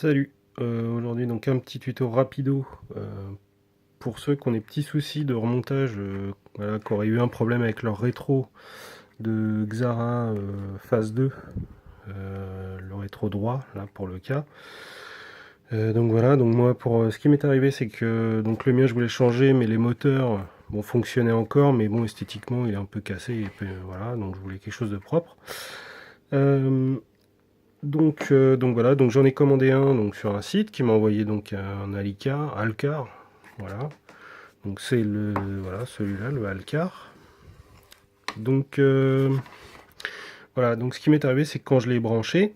Salut, aujourd'hui donc un petit tuto rapido pour ceux qui ont des petits soucis de remontage, voilà, qui auraient eu un problème avec leur rétro de Xara phase 2, le rétro droit là pour le cas. Donc voilà, donc moi pour ce qui m'est arrivé c'est que donc le mien je voulais changer mais les moteurs bon fonctionnaient encore mais bon esthétiquement il est un peu cassé et puis, voilà, donc je voulais quelque chose de propre. Donc voilà, donc j'en ai commandé un donc sur un site qui m'a envoyé donc un Alcar, voilà. Donc c'est le voilà celui-là, le Alcar. Donc voilà, donc ce qui m'est arrivé c'est que quand je l'ai branché,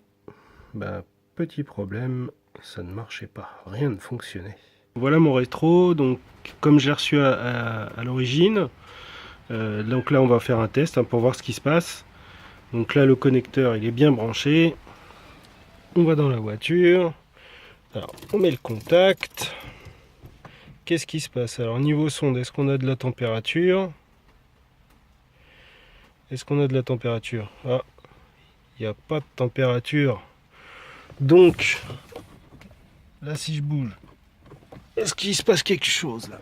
bah, petit problème, ça ne marchait pas, rien ne fonctionnait. Voilà mon rétro, donc comme j'ai reçu à l'origine, donc là on va faire un test pour voir ce qui se passe. Donc là le connecteur il est bien branché. On va dans la voiture. Alors, on met le contact. Qu'est-ce qui se passe? Alors, niveau sonde, est-ce qu'on a de la température? Est-ce qu'on a de la température? Ah, il n'y a pas de température. Donc, là, si je bouge, est-ce qu'il se passe quelque chose là?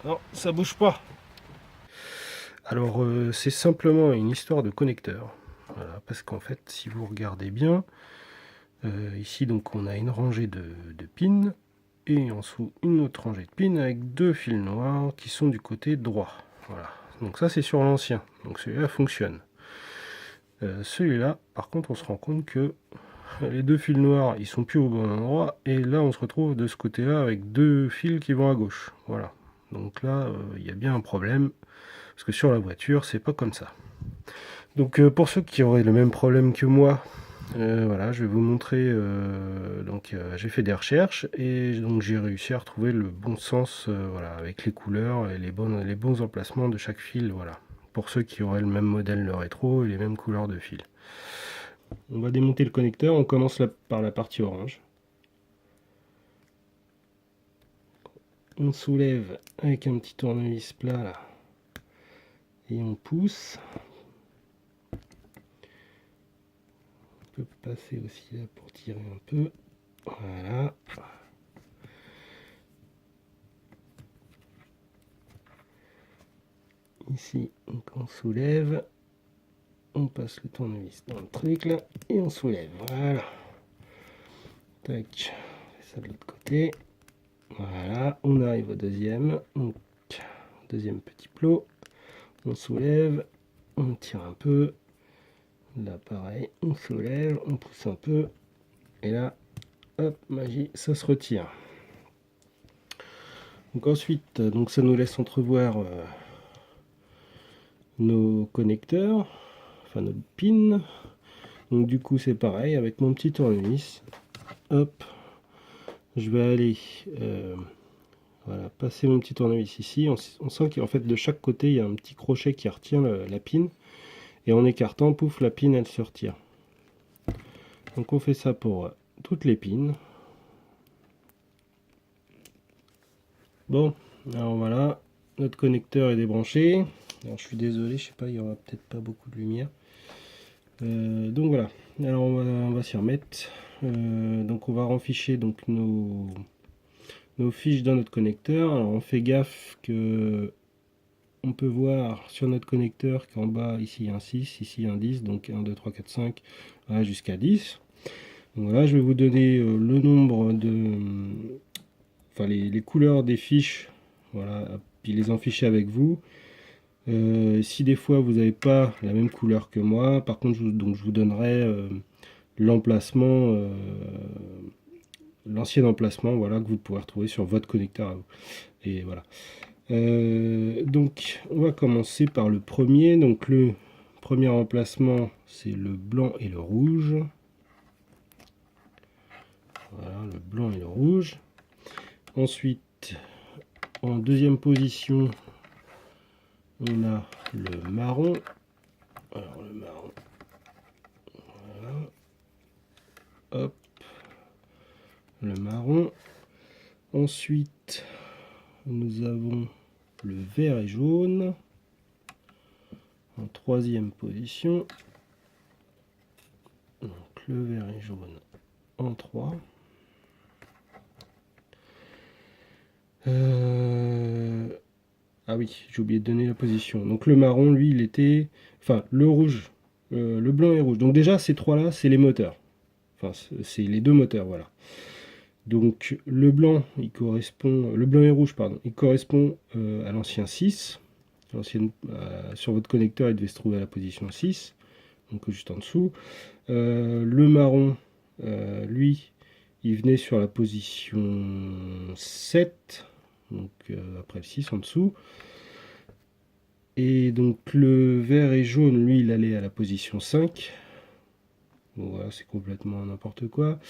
Non, ça bouge pas. Alors, c'est simplement une histoire de connecteur. Voilà, parce qu'en fait, si vous regardez bien, ici, donc, on a une rangée de pins. Et en dessous une autre rangée de pins avec deux fils noirs qui sont du côté droit. Voilà. Donc ça c'est sur l'ancien. Donc celui-là fonctionne. Celui-là, par contre, on se rend compte que les deux fils noirs, ils sont plus au bon endroit. Et là, on se retrouve de ce côté-là avec deux fils qui vont à gauche. Voilà. Donc là, il y a bien un problème. Parce que sur la voiture, c'est pas comme ça. Donc pour ceux qui auraient le même problème que moi, voilà, je vais vous montrer. J'ai fait des recherches et donc j'ai réussi à retrouver le bon sens, voilà, avec les couleurs et les bons emplacements de chaque fil, voilà. Pour ceux qui auraient le même modèle de rétro et les mêmes couleurs de fil. On va démonter le connecteur. On commence par la partie orange. On soulève avec un petit tournevis plat là et on pousse. On peut passer aussi là pour tirer un peu. Voilà. Ici, donc on soulève, on passe le tournevis dans le truc là et on soulève. Voilà. Tac, on fait ça de l'autre côté. Voilà, on arrive au deuxième. Donc, deuxième petit plot. On soulève, on tire un peu. Là, pareil, on soulève, on pousse un peu. Et là, hop, magie, ça se retire. Donc ensuite, donc ça nous laisse entrevoir nos connecteurs, enfin nos pins. Donc du coup c'est pareil avec mon petit tournevis. Hop, je vais aller voilà, passer mon petit tournevis ici. On sent qu'en fait de chaque côté il y a un petit crochet qui retient la pin. Et en écartant, pouf, la pin elle se retire. Donc on fait ça pour toutes les pins. Bon, alors voilà, notre connecteur est débranché. Alors je suis désolé, je sais pas, il y aura peut-être pas beaucoup de lumière. Donc voilà, alors on va s'y remettre. Donc on va renficher donc nos fiches dans notre connecteur. Alors on fait gaffe que on peut voir sur notre connecteur qu'en bas ici il y a un 6, ici un 10, donc 1, 2, 3, 4, 5, voilà, jusqu'à 10. Donc voilà, je vais vous donner le nombre de, enfin les couleurs des fiches, voilà, puis les enficher avec vous. Si des fois vous n'avez pas la même couleur que moi, par contre je vous donnerai l'emplacement, l'ancien emplacement, voilà, que vous pourrez retrouver sur votre connecteur à vous. Et voilà. Donc on va commencer par le premier. Donc le premier emplacement c'est le blanc et le rouge. Voilà, le blanc et le rouge. Ensuite, en deuxième position, on a le marron. Alors le marron, voilà. Hop, le marron. Ensuite, nous avons le vert et jaune. En troisième position, donc le vert et jaune. en 3. Ah oui, j'ai oublié de donner la position. Donc le marron, lui, il était... Enfin, le rouge, le blanc et rouge. Donc déjà, ces trois-là, c'est les moteurs. Enfin, c'est les deux moteurs, voilà. Donc le blanc, il correspond... Le blanc et rouge, pardon, il correspond à l'ancien 6. Sur votre connecteur, il devait se trouver à la position 6. Donc juste en dessous. Le marron, lui, il venait sur la position 7. Donc après le 6 en dessous. Et donc le vert et jaune, lui, il allait à la position 5. Bon, voilà, c'est complètement n'importe quoi.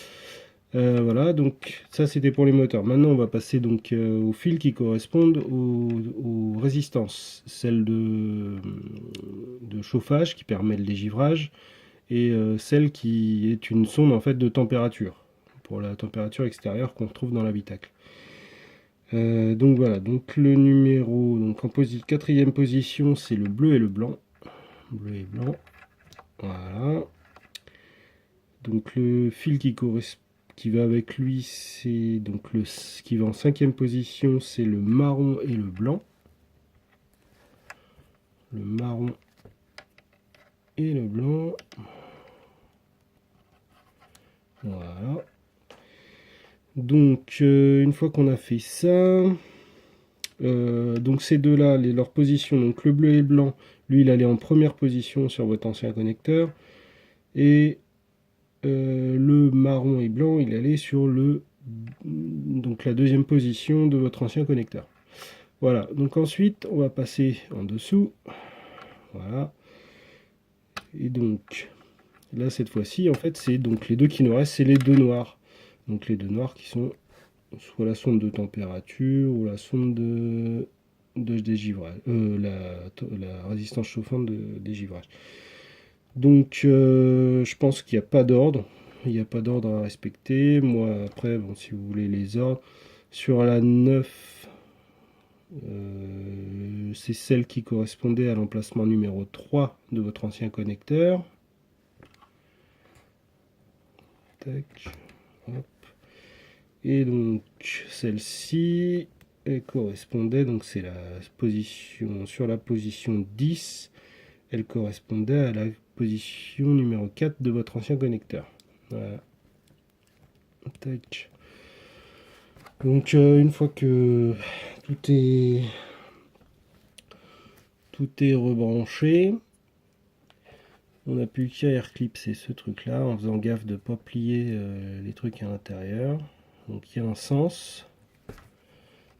Voilà, donc ça c'était pour les moteurs. Maintenant on va passer donc aux fils qui correspondent aux résistances. Celle de chauffage qui permet le dégivrage et celle qui est une sonde en fait de température pour la température extérieure qu'on retrouve dans l'habitacle. Donc voilà, donc le numéro, donc en quatrième position, c'est le bleu et le blanc. Bleu et blanc. Voilà. Donc le fil qui va avec lui, c'est donc ce qui va en cinquième position, c'est le marron et le blanc. Le marron et le blanc. Voilà. Donc une fois qu'on a fait ça, donc ces deux-là, leur position, donc le bleu et le blanc, lui il allait en première position sur votre ancien connecteur, et le marron et blanc il allait sur donc la deuxième position de votre ancien connecteur. Voilà, donc ensuite on va passer en dessous, voilà, et donc là cette fois-ci en fait c'est donc les deux qui nous restent, c'est les deux noirs, donc les deux noirs qui sont soit la sonde de température ou la sonde de dégivrage, la résistance chauffante de dégivrage. Donc je pense qu'il n'y a pas d'ordre, il n'y a pas d'ordre à respecter. Moi après, bon, si vous voulez les ordres, sur la 9, c'est celle qui correspondait à l'emplacement numéro 3 de votre ancien connecteur. Tac, hop. Et donc celle-ci, elle correspondait, donc c'est la position, sur la position 10, elle correspondait à la position numéro 4 de votre ancien connecteur. Voilà. Tac. Donc une fois que tout est rebranché, on n'a plus qu'à air-clipser ce truc là en faisant gaffe de ne pas plier les trucs à l'intérieur. Donc il y a un sens,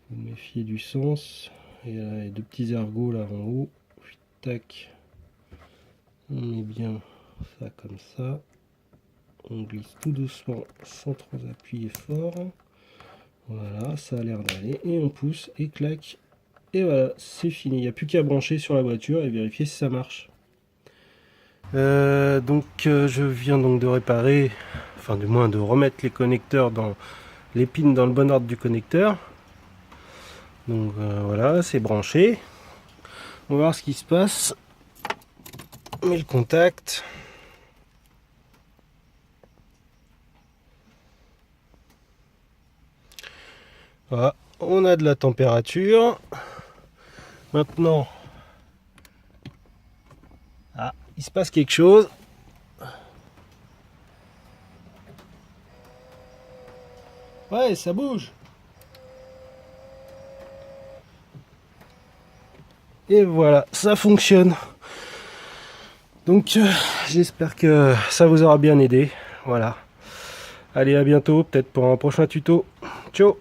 vous méfiez du sens, et là, il y a deux petits ergots là en haut, tac, on met bien ça comme ça, on glisse tout doucement sans trop appuyer fort, voilà, ça a l'air d'aller, et on pousse, et clac, et voilà, c'est fini, il n'y a plus qu'à brancher sur la voiture et vérifier si ça marche. Je viens donc de réparer, enfin du moins de remettre les connecteurs dans les pins dans le bon ordre du connecteur. Donc voilà, c'est branché. On va voir ce qui se passe. On met le contact. Voilà, on a de la température. Maintenant, il se passe quelque chose. Ouais, ça bouge. Et voilà, ça fonctionne. Donc j'espère que ça vous aura bien aidé. Voilà. Allez, à bientôt, peut-être pour un prochain tuto. Ciao.